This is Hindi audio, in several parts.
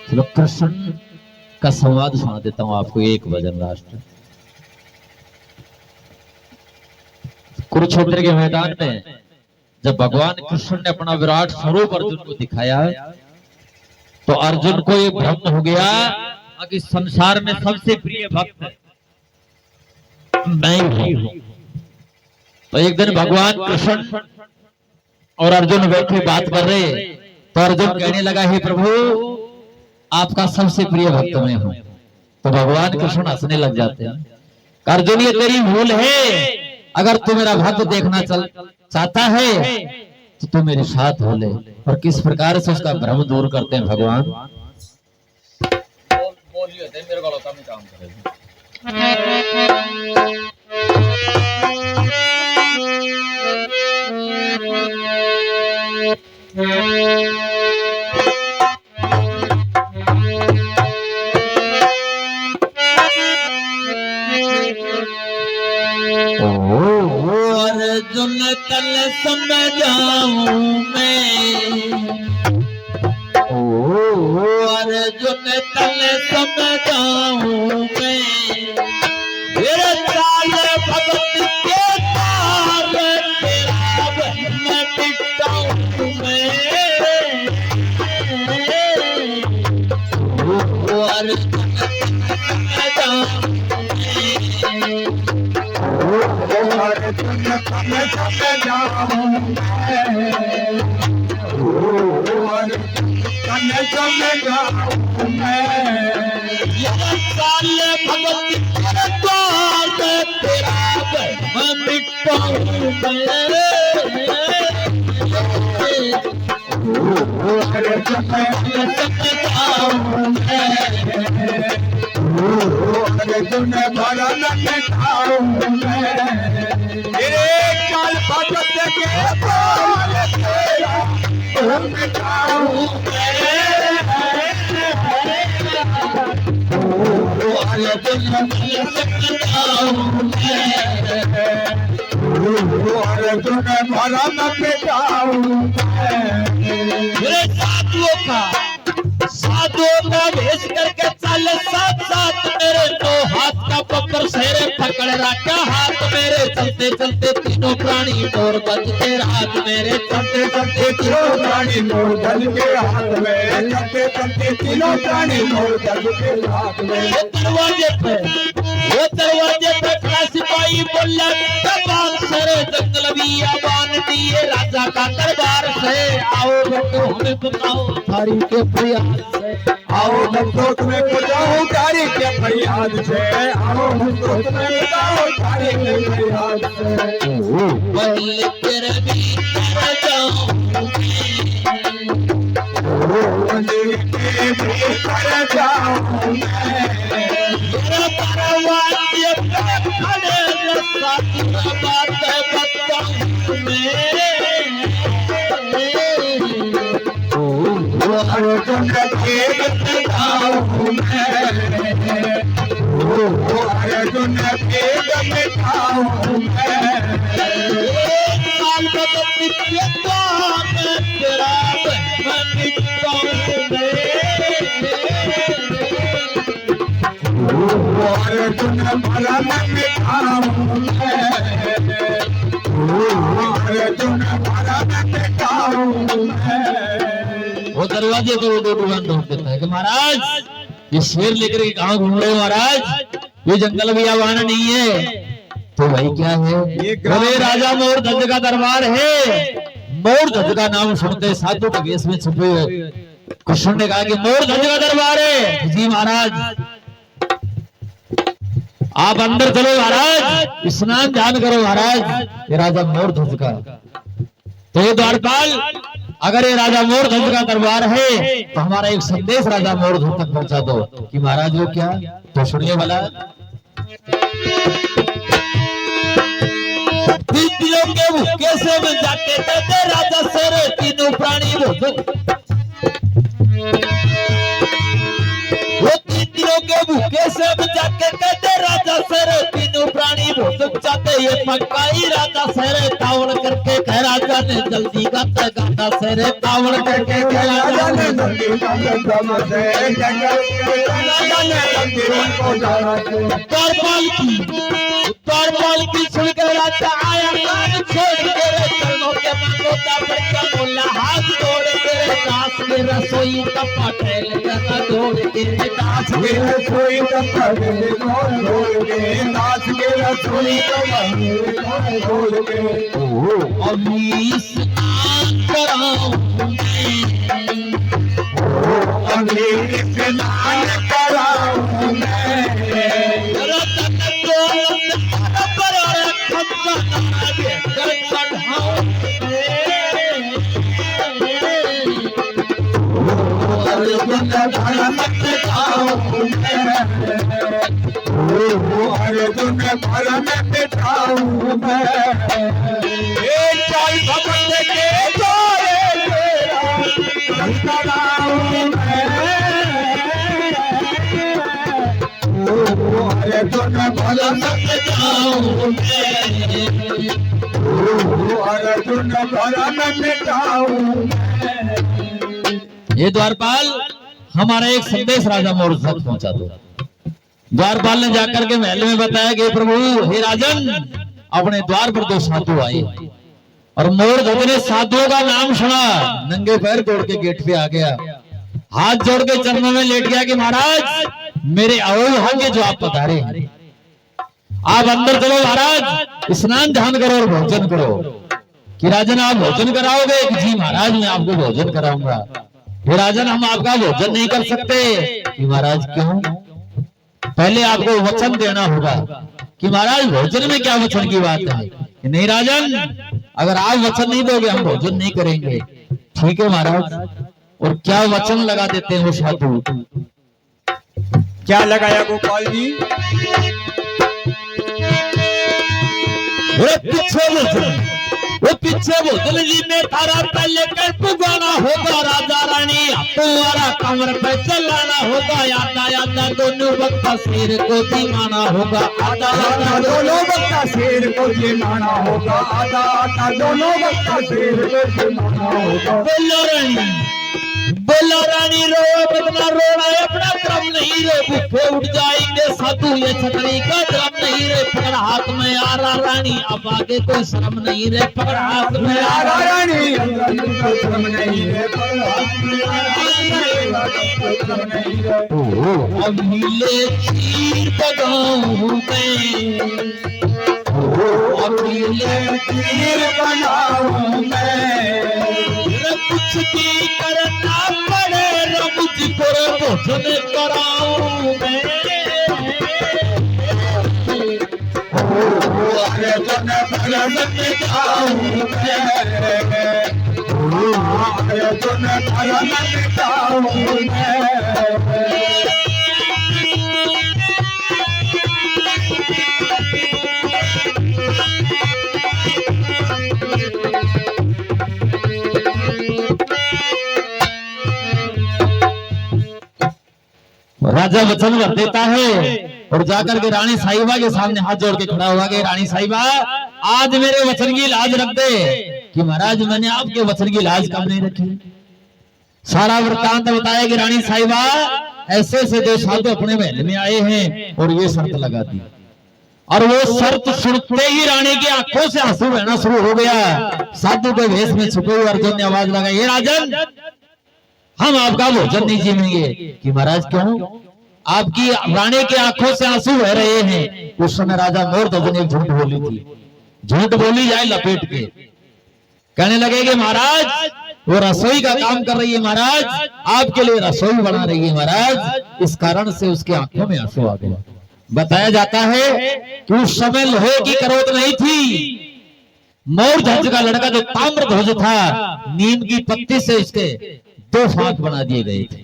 चलो कृष्ण का संवाद सुना देता हूं आपको, एक भजन राष्ट्र। कुरुक्षेत्र के मैदान में जब भगवान कृष्ण ने अपना विराट स्वरूप अर्जुन को दिखाया, तो अर्जुन को ये भ्रम हो गया कि संसार में सबसे प्रिय भक्त मैं ही हूं। तो एक दिन भगवान कृष्ण और अर्जुन बैठे बात कर रहे, तो अर्जुन कहने लगा, हे प्रभु आपका सबसे प्रिय भक्त मैं हूं। तो भगवान कृष्ण हंसने लग जाते हैं, अर्जुन ये तेरी भूल है, अगर तू मेरा भक्त देखना चाहता है तो तू मेरे साथ हो ले। और किस प्रकार से उसका भ्रम दूर करते हैं भगवान। बोलिए मेरे को काम करेगा। अर्जुन तल समझाऊं मैं, अर्जुन तल समझाऊं मैं, मेरे चाल भगत के तार तेरा मैं मिटाऊं मैं। अर्जुन समझाऊं साधुओं का भेष करके चल साथ साथ मेरे, दो हाथ का पकड़ शेरे पकड़ रखा हाथ मेरे, चलते चलते तीनों प्राणी मोर बज के रात मेरे, चलते चलते तीनों प्राणी मोर बज के हाथ में, चलते चलते तीनों प्राणी मोर बज के हाथ में। वो दरवाजे पे खड़ा सिपाही बोला, दरबार से जंगल भी आबान दिए राजा का दरबार से, आओ बच्चों हमें बताओ थारी के फरियाद से, आओ बच्चों तुम्हें बताओ थारी के फरियाद से, आओ बच्चों तुम्हें बताओ थारी के फरियाद से। बल कर भी कर जाऊं मेरा परवाज़ पे खड़े बात बताऊं मैं। अर्जुन के बताऊं मैं, अर्जुन के बताऊं मैं, साल बदल तेरा अर्जुन भला मिटाऊं मैं, अर्जुन भला मिटाऊं मैं। वो दरवाजे को बंद हो देता है कि महाराज ये शेर लेकर के कहाँ घूम रहे हो महाराज, ये जंगल भी आवाना नहीं है। तो भाई क्या है, ये राजा मोर ध्वज का दरबार है। मोर ध्वज का नाम सुनते साधु के वेश में छुपे हुए कृष्ण ने कहा कि मोर ध्वज का दरबार है। जी महाराज आप अंदर चलो महाराज, स्नान ध्यान करो महाराज, ये राजा मोर ध्वज का। तो ये द्वारपाल अगर ये राजा मोर ध्वज का दरबार है तो हमारा एक संदेश राजा मोर ध्वज तक पहुंचा दो कि महाराज वो क्या। तो सुनिए वाला, दिलों के भूखे से में जाके थे राजा शेर तीनों प्राणी भोजन, वो तीन दिलों के भूखे से में जाके थे राजा ये पक्का इरादा सेरे तावड़ करके कह राजा ने जल्दी गाता गाता सेरे तावड़ करके कह राजा ने जल्दी द्वारपाल की सुन के राजा आया कान छोड़ के चरणों के मंगोता पर क्या बोला हाथ जोड़ के दास में रसोई तप्पा ठहल जाता दौड़ के दास में रसोई तप्पा दौड़ के दास के रसोई तप्पा दौड़ के अभी स्नान कराऊं अभी स्नान कराऊं मैं ये द्वारपाल हमारा एक संदेश राजा मोर तक पहुंचा दो। द्वारपाल ने जाकर के महल में बताया कि प्रभु हे राजन अपने द्वार पर दो साधु आए और मोर ध्वज ने साधुओं का नाम सुना, नंगे पैर तोड़ के गेट पे आ गया, हाथ जोड़ के चरणों में लेट गया कि महाराज मेरे आओ होंगे जो आप पधारे, आप अंदर चलो महाराज, स्नान ध्यान करो और भोजन करो। कि राजन आप भोजन कराओगे? कि जी महाराज मैं आपको भोजन कराऊंगा। हे राजन हम आपका भोजन नहीं कर सकते। कि महाराज क्यों? पहले आपको वचन देना होगा। कि महाराज भोजन में क्या वचन की बात है? कि नहीं राजन अगर आप वचन नहीं दोगे हम भोजन नहीं करेंगे। ठीक है महाराज। और क्या वचन लगा देते हैं वो साधु? क्या लगाया गोपाल जी? वो पीछे भोजन जी में तारा पहले कर पुगाना होगा, राजा रानी तुम्हारा कमर पे चलाना होगा, यादा यादा दोनों वक्त शेर को जिमाना होगा, आधा आधा दोनों वक्त शेर को जिमाना होगा, आधा आधा दोनों वक्त शेर को जिमाना होगा। बोलो रानी रो बदला रोना अपना क्रम नहीं रे, भूखे उठ जाएंगे साधु ये छतरी का क्रम नहीं रे, पकड़ हाथ में आ रहा रानी अब आगे कोई शर्म नहीं रे, पकड़ हाथ में आ रहा रानी कोई शर्म नहीं रे, पकड़ हाथ में आ रहा कोई शर्म नहीं रे। अब हिले चीर बगाऊं मैं, अब हिले तीर बनाऊं मैं, कुछ भी करना पड़े मुझको भोजन कराऊं मैं, भोजन भरन मिटाऊं मैं, भोजन भरन मिटाऊं मैं। राजा वचन भर देता है और जाकर के रानी साहिबा के सामने हाथ जोड़ के खड़ा हुआ कि रानी साहिबा आज मेरे वचन की लाज रख दे। कि महाराज मैंने आपके वचन की लाज कब नहीं रखी। सारा वृत्तांत बताया कि रानी साहिबा ऐसे ऐसे दो साधु अपने महल में आए हैं और ये शर्त लगा दी, और वो शर्त सुनते ही रानी की आंखों से आंसू बहना शुरू हो गया। साधु के भेष में छुपे हुए अर्जुन ने आवाज लगाई, हे राजन हम आपका भोजन नहीं जीवेंगे। कि महाराज क्यों? आपकी रानी की आंखों से आंसू बह रहे हैं। उस समय राजा मोरध्वज ने एक झूठ बोली थी, झूठ बोली जाए लपेट के, कहने लगे कि महाराज वो रसोई का काम कर रही है, महाराज आपके लिए रसोई बना रही है महाराज, इस कारण से उसकी आंखों में आंसू आ गए। बताया जाता है कि उस समय लोहे की करोत नहीं थी, मोरध्वज का लड़का जो ताम्रध्वज था नीम की पत्ती से इसके दो फांक बना दिए गए थे।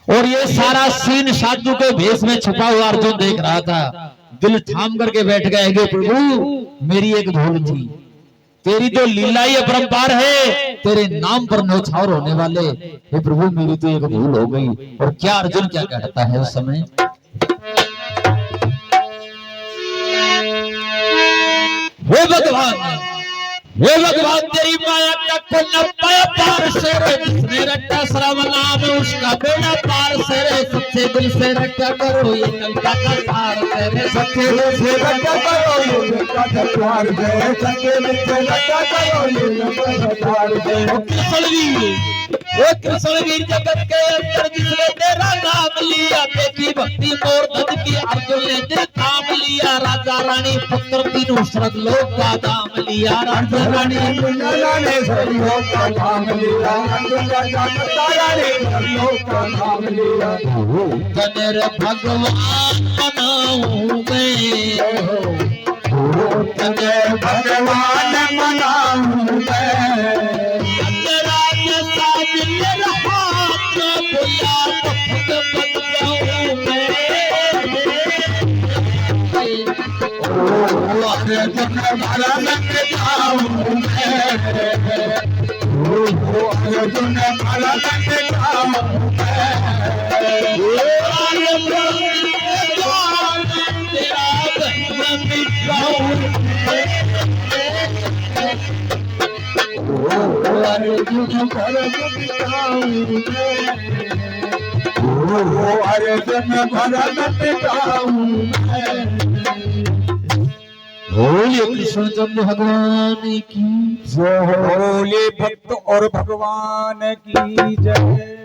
और ये सारा सीन साधु के भेष में छुपा हुआ अर्जुन देख रहा था। दिल थाम करके बैठ गए कि प्रभु मेरी एक भूल थी, तेरी तो लीला ही अपरंपार है, तेरे नाम पर न्यौछावर होने वाले, हे प्रभु मेरी तो एक भूल हो गई। और क्या अर्जुन क्या कहता है उस समय? हे भगवान तेरी माया का कोई न पाया पार से रे, जिसने रखा श्रम नाम उसका बेड़ा पार से रे, सच्चे दिल से रखा करो ये कविता का सार से रे, सच्चे दिल से रखा करो ये लंका का द्वार से, सच्चे दिल से रखा करो ये लंका का द्वार से। कृष्णवीर जगत के अंदर जिसने तेरा नाम लिया, देखी भक्ति मोर धन की अर्जुन ने दिल थाम लिया, राजा रानी पुत्र तीनों स्वर्ग लोक का दाम लिया, राजा रानी दुनिया ने स्वर्गलोक का नाम लिया, दुनिया ने स्वर्गलोक का नाम लिया। धन्य भगवान मनाऊं मैं, धन्य भगवान मनाऊं मैं, अर्जुन भरत जाऊं मैं, अर्जुन भरत जाऊं अर्जुन भरत जाऊं बोलिए कृष्णचंद्र भगवान की जय, बोले भक्त और भगवान की जय।